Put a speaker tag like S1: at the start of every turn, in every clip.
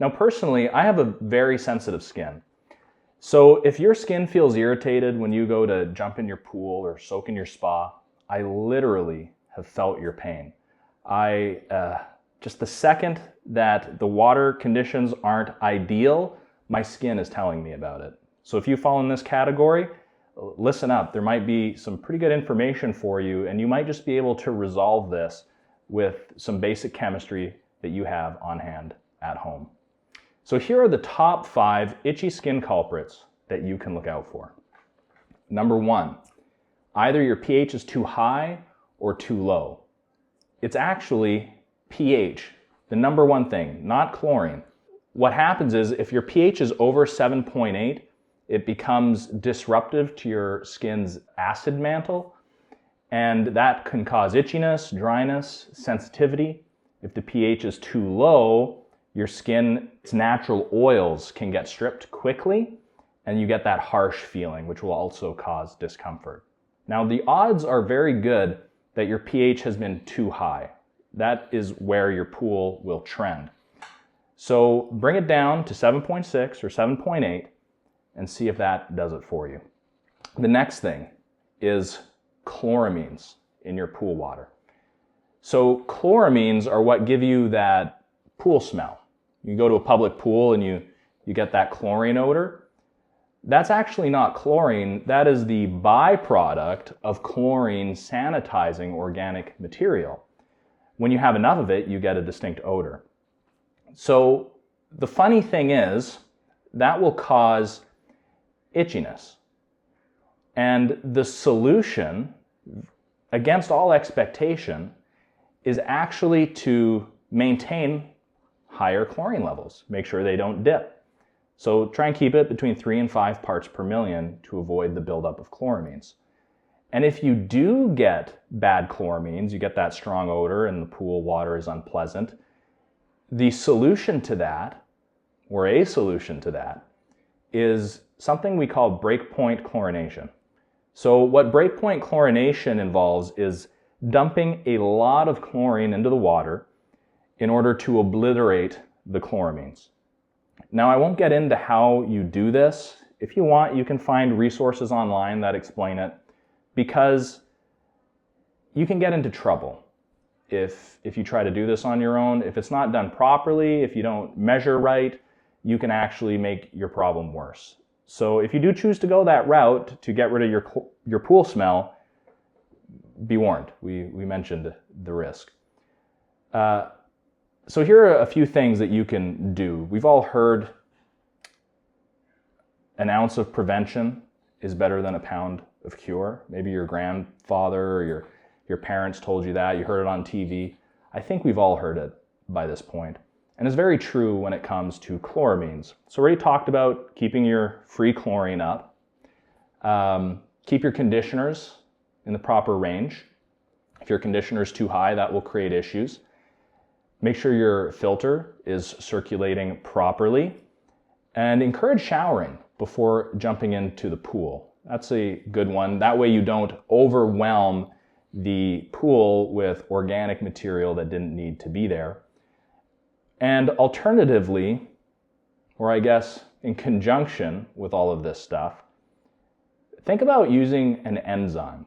S1: Now, personally, I have a very sensitive skin. So if your skin feels irritated when you go to jump in your pool or soak in your spa, I literally have felt your pain. Just the second that the water conditions aren't ideal, my skin is telling me about it. So if you fall in this category, listen up. There might be some pretty good information for you, and you might just be able to resolve this with some basic chemistry that you have on hand at home. So here are the top 5 itchy skin culprits that you can look out for. Number 1, either your pH is too high or too low. It's actually pH, the number one thing, not chlorine. What happens is if your pH is over 7.8, it becomes disruptive to your skin's acid mantle, and that can cause itchiness, dryness, sensitivity. If the pH is too low, your skin's natural oils can get stripped quickly, and you get that harsh feeling, which will also cause discomfort. Now, the odds are very good that your pH has been too high. That is where your pool will trend. So bring it down to 7.6 or 7.8 and see if that does it for you. The next thing is chloramines in your pool water. So chloramines are what give you that pool smell. You go to a public pool and you get that chlorine odor. That's actually not chlorine. That is the byproduct of chlorine sanitizing organic material. When you have enough of it, you get a distinct odor. So the funny thing is that will cause itchiness. And the solution, against all expectation, is actually to maintain higher chlorine levels. Make sure they don't dip. So try and keep it between 3 and 5 parts per million to avoid the buildup of chloramines. And if you do get bad chloramines, you get that strong odor and the pool water is unpleasant, the solution to that, or a solution to that, is something we call breakpoint chlorination. So what breakpoint chlorination involves is dumping a lot of chlorine into the water in order to obliterate the chloramines. Now, I won't get into how you do this. If you want, you can find resources online that explain it, because you can get into trouble if you try to do this on your own. If it's not done properly, if you don't measure right, you can actually make your problem worse. So if you do choose to go that route to get rid of your pool smell, be warned. We mentioned the risk. So here are a few things that you can do. We've all heard an ounce of prevention is better than a pound of cure. Maybe your grandfather or your parents told you that. You heard it on TV. I think we've all heard it by this point. And it's very true when it comes to chloramines. So we already talked about keeping your free chlorine up. Keep your conditioners in the proper range. If your conditioner is too high, that will create issues. Make sure your filter is circulating properly, and encourage showering before jumping into the pool. That's a good one. That way you don't overwhelm the pool with organic material that didn't need to be there. And alternatively, or I guess in conjunction with all of this stuff, think about using an enzyme.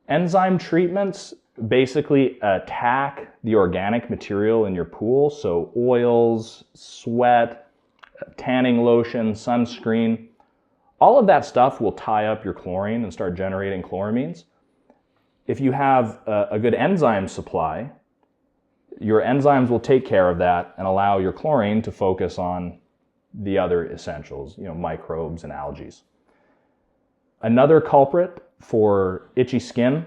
S1: Enzyme treatments basically attack the organic material in your pool, so oils, sweat, tanning lotion, sunscreen, all of that stuff will tie up your chlorine and start generating chloramines. If you have a good enzyme supply, your enzymes will take care of that and allow your chlorine to focus on the other essentials, microbes and algae. Another culprit for itchy skin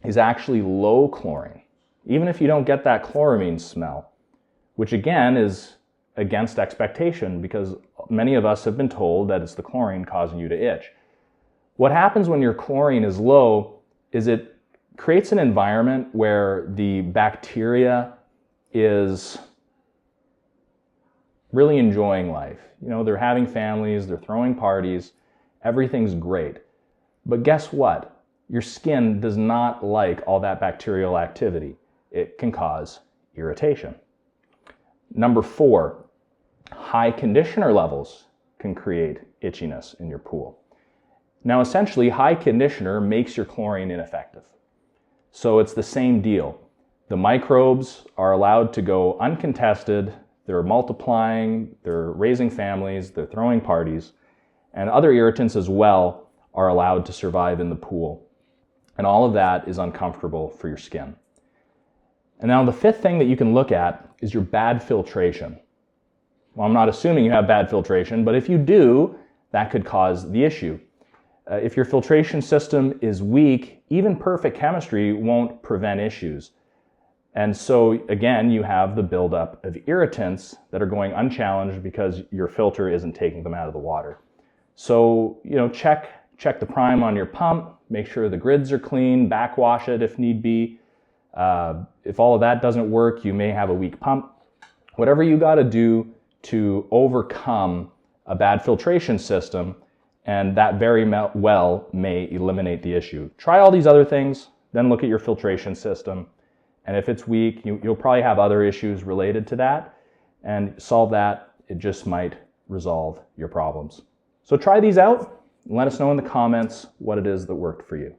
S1: is actually low chlorine, even if you don't get that chloramine smell, which again is against expectation because many of us have been told that it's the chlorine causing you to itch. What happens when your chlorine is low is it creates an environment where the bacteria is really enjoying life. They're having families, they're throwing parties, everything's great. But guess what? Your skin does not like all that bacterial activity. It can cause irritation. Number 4, high conditioner levels can create itchiness in your pool. Now, essentially, high conditioner makes your chlorine ineffective. So it's the same deal. The microbes are allowed to go uncontested. They're multiplying, they're raising families, they're throwing parties, and other irritants as well are allowed to survive in the pool. And all of that is uncomfortable for your skin. And now the fifth thing that you can look at is your bad filtration. Well, I'm not assuming you have bad filtration, but if you do, that could cause the issue. If your filtration system is weak, even perfect chemistry won't prevent issues. And so again, you have the buildup of irritants that are going unchallenged because your filter isn't taking them out of the water. So, check the prime on your pump, make sure the grids are clean, backwash it if need be. If all of that doesn't work, you may have a weak pump. Whatever you got to do to overcome a bad filtration system, and that very well may eliminate the issue. Try all these other things, then look at your filtration system. And if it's weak, you'll probably have other issues related to that, and solve that. It just might resolve your problems. So try these out and let us know in the comments what it is that worked for you.